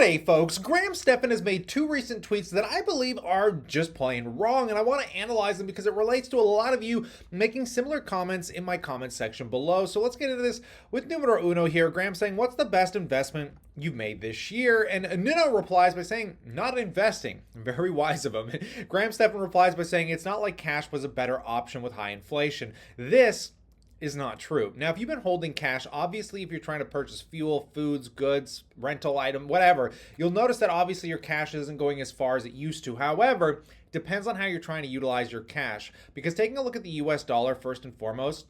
G'day folks, Stephan has made two recent tweets that I believe are just plain wrong, and I want to analyze them because it relates to a lot of you making similar comments in my comment section below. So let's get into this with numero uno here. Graham saying, what's the best investment you've made this year? And Nuno replies by saying, not investing. Very wise of him. Stephan replies by saying, it's not like cash was a better option with high inflation. This is not true. Now, if you've been holding cash, obviously, if you're trying to purchase fuel, foods, goods, rental item, whatever, you'll notice that obviously your cash isn't going as far as it used to. However, it depends on how you're trying to utilize your cash. Because taking a look at the US dollar first and foremost,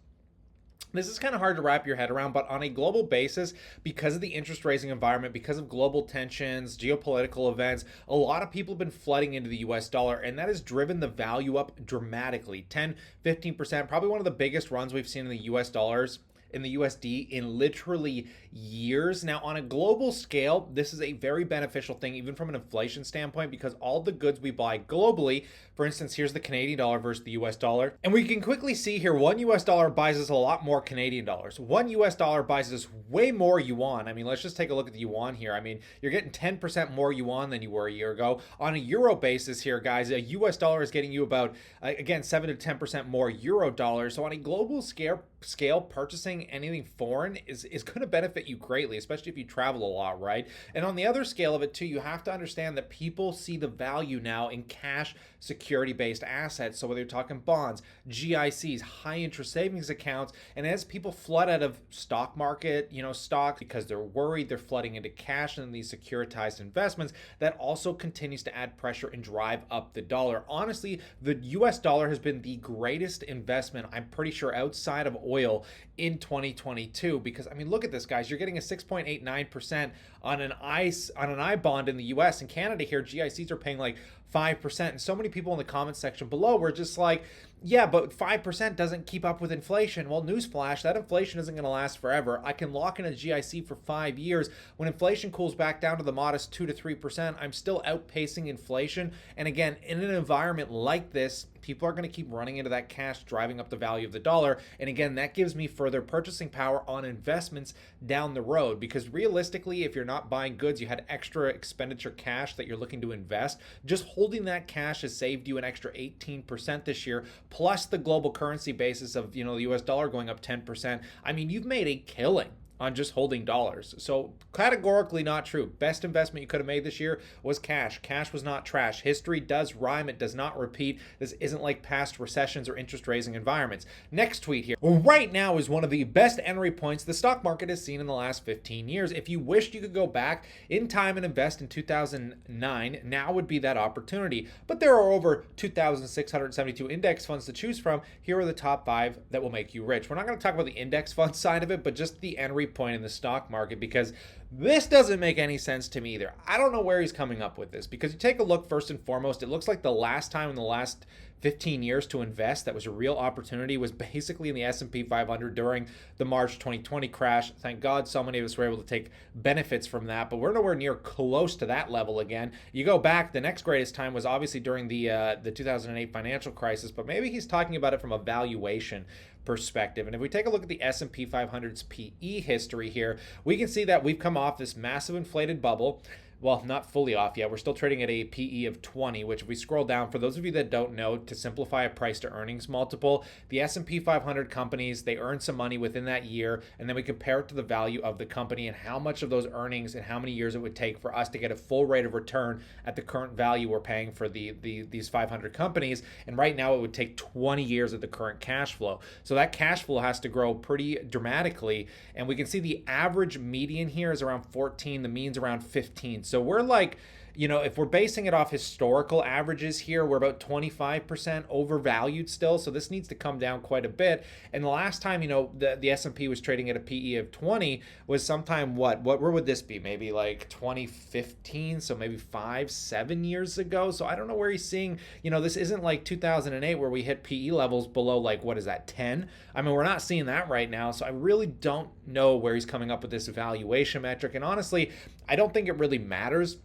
this is kind of hard to wrap your head around, but on a global basis, because of the interest raising environment, because of global tensions, geopolitical events, a lot of people have been flooding into the US dollar, and that has driven the value up dramatically. 10, 15%, probably one of the biggest runs we've seen in the US dollars, in the USD in literally years. Now, on a global scale, this is a very beneficial thing, even from an inflation standpoint, because all the goods we buy globally, for instance, here's the Canadian dollar versus the US dollar. And we can quickly see here, one US dollar buys us a lot more Canadian dollars. One US dollar buys us way more yuan. I mean, let's just take a look at the yuan here. I mean, you're getting 10% more yuan than you were a year ago. On a euro basis here, guys, a US dollar is getting you about, again, 7 to 10% more euro dollars. So on a global scale, purchasing anything foreign is going to benefit you greatly, especially if you travel a lot, right? And on the other scale of it too, you have to understand that people see the value now in cash security-based assets. So whether you're talking bonds, GICs, high interest savings accounts, and as people flood out of stock market, stock because they're worried, they're flooding into cash and these securitized investments, that also continues to add pressure and drive up the dollar. Honestly, the US dollar has been the greatest investment, I'm pretty sure, outside of oil in 2022, because I mean, look at this, guys. You're getting a 6.89% on an I bond in the US. In Canada here, GICs are paying like 5%. And so many people in the comment section below were just like, yeah, but 5% doesn't keep up with inflation. Well, newsflash, that inflation isn't going to last forever. I can lock in a GIC for 5 years. When inflation cools back down to the modest 2 to 3%, I'm still outpacing inflation. And again, in an environment like this, people are going to keep running into that cash, driving up the value of the dollar. And again, that gives me further purchasing power on investments down the road. Because realistically, if you're not buying goods, you had extra expenditure cash that you're looking to invest, just holding that cash has saved you an extra 18% this year, plus the global currency basis of, the US dollar going up 10%. I mean, you've made a killing on just holding dollars. So categorically not true. Best investment you could have made this year was cash. Cash was not trash. History does rhyme. It does not repeat. This isn't like past recessions or interest raising environments. Next tweet here. Well, right now is one of the best entry points the stock market has seen in the last 15 years. If you wished you could go back in time and invest in 2009, now would be that opportunity. But there are over 2,672 index funds to choose from. Here are the top 5 that will make you rich. We're not going to talk about the index fund side of it, but just the entry point in the stock market, because this doesn't make any sense to me either. I don't know where he's coming up with this, because you take a look, first and foremost, it looks like the last time in the last 15 years to invest that was a real opportunity was basically in the S&P 500 during the March 2020 crash. Thank God so many of us were able to take benefits from that, but we're nowhere near close to that level again. You go back, the next greatest time was obviously during the 2008 financial crisis, but maybe he's talking about it from a valuation perspective. And if we take a look at the S&P 500's PE history here, we can see that we've come off this massive inflated bubble. Well, not fully off yet. We're still trading at a PE of 20, which if we scroll down, for those of you that don't know, to simplify a price to earnings multiple, the S&P 500 companies, they earn some money within that year, and then we compare it to the value of the company and how much of those earnings and how many years it would take for us to get a full rate of return at the current value we're paying for these 500 companies. And right now it would take 20 years at the current cash flow. So that cash flow has to grow pretty dramatically. And we can see the average median here is around 14, the mean's around 15. So we're like, if we're basing it off historical averages here, we're about 25% overvalued still. So this needs to come down quite a bit. And the last time, the S&P was trading at a PE of 20 was sometime where would this be? Maybe like 2015. So maybe 5-7 years ago. So I don't know where he's seeing, this isn't like 2008 where we hit PE levels below like, what is that, 10? I mean, we're not seeing that right now. So I really don't know where he's coming up with this valuation metric. And honestly, I don't think it really matters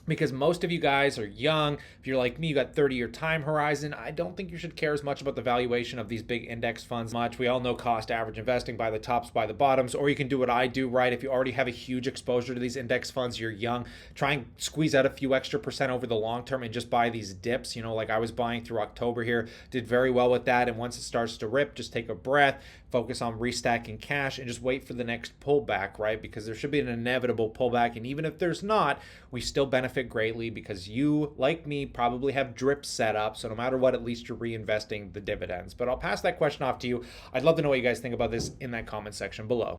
because most of you guys are young. If you're like me, you got 30-year time horizon. I don't think you should care as much about the valuation of these big index funds much. We all know cost average investing, by the tops, by the bottoms, or you can do what I do, right? If you already have a huge exposure to these index funds, you're young, try and squeeze out a few extra percent over the long term and just buy these dips. Like I was buying through October here, did very well with that. And once it starts to rip, just take a breath, focus on restacking cash, and just wait for the next pullback, right? Because there should be an inevitable pullback. And even if there's not, we still benefit greatly because you, like me, probably have drips set up. So no matter what, at least you're reinvesting the dividends. But I'll pass that question off to you. I'd love to know what you guys think about this in that comment section below.